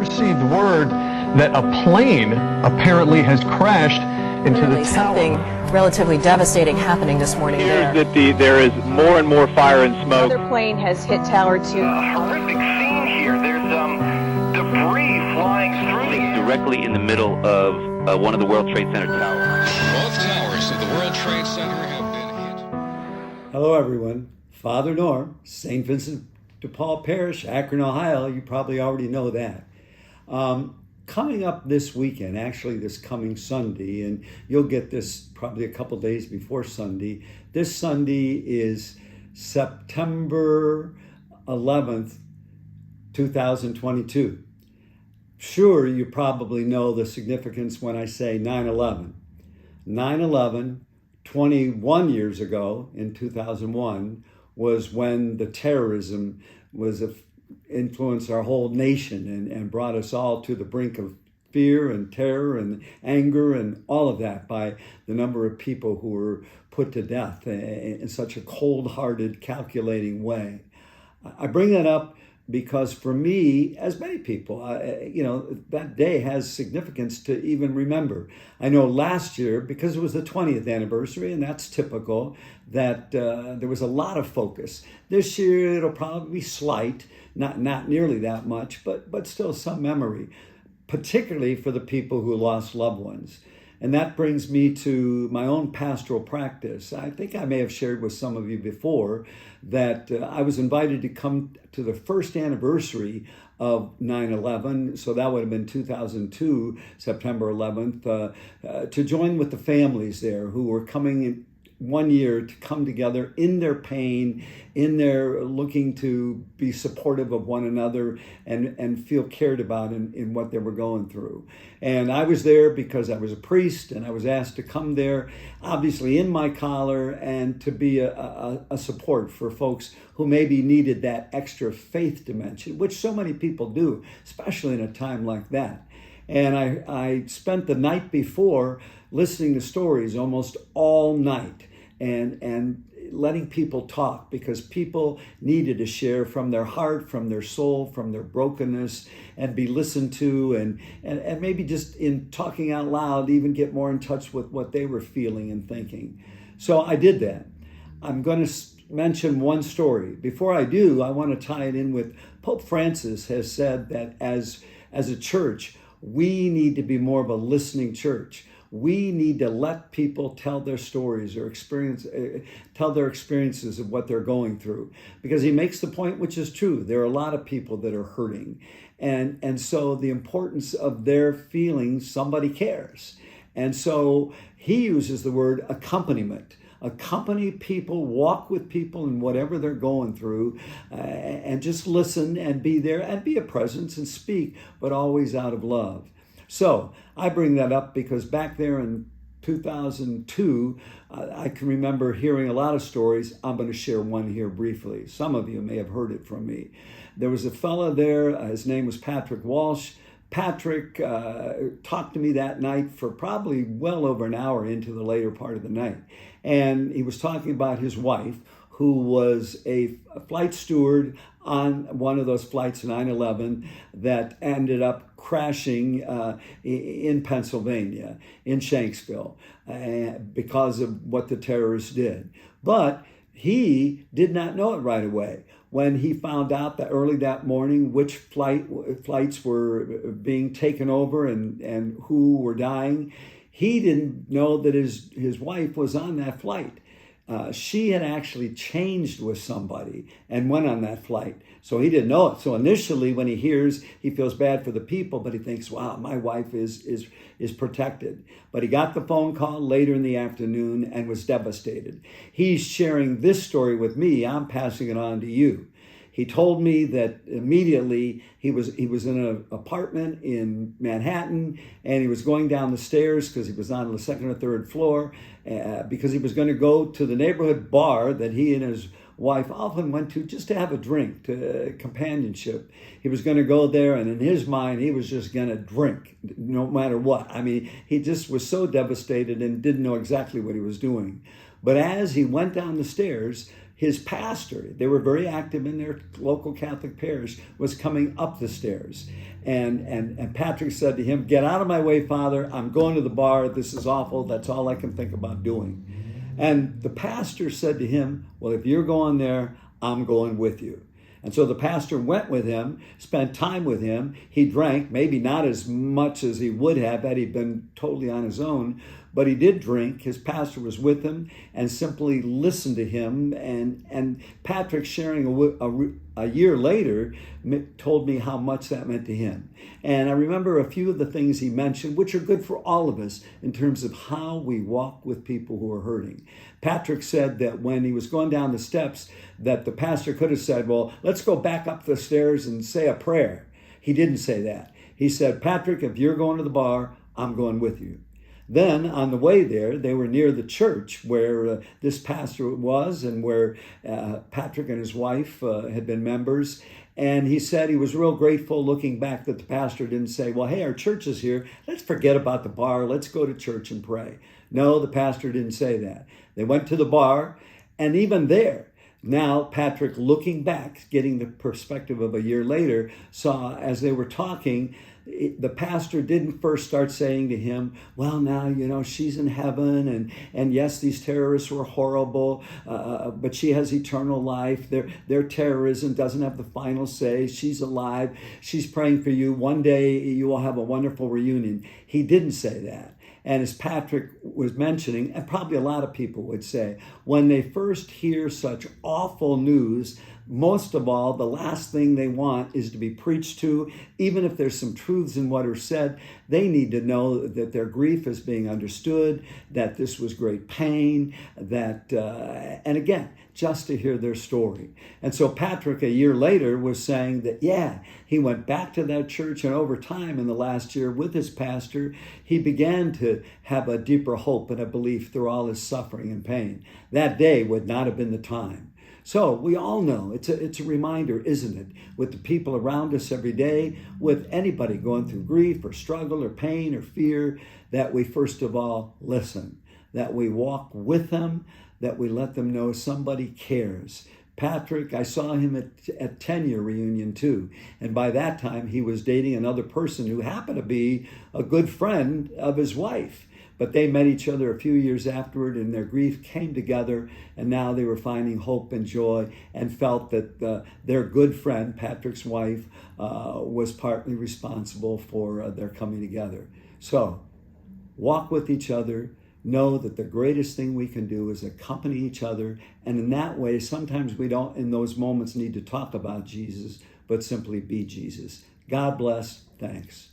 received word that a plane apparently has crashed into the tower. Something relatively devastating happening this morning there. That there is more and more fire and smoke. Another plane has hit Tower 2. Horrific scene here. There's debris flying through directly in the middle of one of the World Trade Center towers. Both towers of the World Trade Center have been hit. Hello, everyone. Father Norm, St. Vincent de Paul Parish, Akron, Ohio. You probably already know that. Coming up this weekend, actually this coming Sunday, and you'll get this probably a couple days before Sunday. This Sunday is September 11th, 2022. Sure, you probably know the significance when I say 9/11. 9/11, 21 years ago in 2001, was when the terrorism was influenced our whole nation and brought us all to the brink of fear and terror and anger and all of that by the number of people who were put to death in such a cold-hearted, calculating way. I bring that up because for me, as many people, that day has significance to even remember. I know last year, because it was the 20th anniversary, and that's typical, that there was a lot of focus. This year, it'll probably be slight, not nearly that much, but still some memory, particularly for the people who lost loved ones. And that brings me to my own pastoral practice. I think I may have shared with some of you before that I was invited to come to the first anniversary of 9/11, so that would have been 2002, September 11th, to join with the families there who were coming in 1 year to come together in their pain, in their looking to be supportive of one another and feel cared about in what they were going through. And I was there because I was a priest and I was asked to come there, obviously in my collar, and to be a support for folks who maybe needed that extra faith dimension, which so many people do, especially in a time like that. And I spent the night before listening to stories almost all night and letting people talk, because people needed to share from their heart, from their soul, from their brokenness, and be listened to, and maybe just in talking out loud, even get more in touch with what they were feeling and thinking. So I did that. I'm going to mention one story. Before I do, I want to tie it in with Pope Francis has said that as a church, we need to be more of a listening church. We need to let people tell their stories or tell their experiences of what they're going through. Because he makes the point, which is true, there are a lot of people that are hurting. And so the importance of their feeling somebody cares. And so he uses the word accompaniment. Accompany people, walk with people in whatever they're going through, and just listen and be there and be a presence and speak, but always out of love. So I bring that up because back there in 2002, I can remember hearing a lot of stories. I'm going to share one here briefly. Some of you may have heard it from me. There was a fellow there, his name was Patrick Walsh. Patrick talked to me that night for probably well over an hour into the later part of the night. And he was talking about his wife, who was a flight steward on one of those flights, 9/11, that ended up crashing in Pennsylvania, in Shanksville, because of what the terrorists did. But he did not know it right away. When he found out that early that morning which flights were being taken over and who were dying, he didn't know that his wife was on that flight. She had actually changed with somebody and went on that flight. So he didn't know it. So initially when he hears, he feels bad for the people, but he thinks, wow, my wife is protected. But he got the phone call later in the afternoon and was devastated. He's sharing this story with me. I'm passing it on to you. He told me that immediately he was in an apartment in Manhattan, and he was going down the stairs because he was on the second or third floor, because he was going to go to the neighborhood bar that he and his wife often went to just to have a drink, to companionship. He was going to go there, and in his mind, he was just going to drink no matter what. I mean, he just was so devastated and didn't know exactly what he was doing. But as he went down the stairs, his pastor, they were very active in their local Catholic parish, was coming up the stairs. And Patrick said to him, "Get out of my way, Father. I'm going to the bar. This is awful. That's all I can think about doing." And the pastor said to him, "Well, if you're going there, I'm going with you." And so the pastor went with him, spent time with him. He drank, maybe not as much as he would have had he been totally on his own, but he did drink. His pastor was with him and simply listened to him. And Patrick, sharing a year later, told me how much that meant to him. And I remember a few of the things he mentioned, which are good for all of us in terms of how we walk with people who are hurting. Patrick said that when he was going down the steps, that the pastor could have said, "Well, let's go back up the stairs and say a prayer." He didn't say that. He said, "Patrick, if you're going to the bar, I'm going with you." Then on the way there, they were near the church where this pastor was and where Patrick and his wife had been members. And he said he was real grateful looking back that the pastor didn't say, "Well, hey, our church is here. Let's forget about the bar. Let's go to church and pray." No, the pastor didn't say that. They went to the bar, and even there, now Patrick, looking back, getting the perspective of a year later, saw as they were talking, the pastor didn't first start saying to him, "Well, now, she's in heaven, and yes, these terrorists were horrible, but she has eternal life. Their terrorism doesn't have the final say. She's alive. She's praying for you. One day you will have a wonderful reunion." He didn't say that. And as Patrick was mentioning, and probably a lot of people would say, when they first hear such awful news, most of all, the last thing they want is to be preached to. Even if there's some truths in what are said, they need to know that their grief is being understood, that this was great pain, and again, just to hear their story. And so Patrick, a year later, was saying that, he went back to that church, and over time in the last year with his pastor, he began to have a deeper hope and a belief through all his suffering and pain. That day would not have been the time. So we all know, it's a reminder, isn't it, with the people around us every day, with anybody going through grief or struggle or pain or fear, that we first of all listen, that we walk with them, that we let them know somebody cares. Patrick, I saw him at 10-year reunion too. And by that time, he was dating another person who happened to be a good friend of his wife. But they met each other a few years afterward, and their grief came together, and now they were finding hope and joy, and felt that their good friend, Patrick's wife, was partly responsible for their coming together. So, walk with each other. Know that the greatest thing we can do is accompany each other, and in that way, sometimes we don't, in those moments, need to talk about Jesus, but simply be Jesus. God bless. Thanks.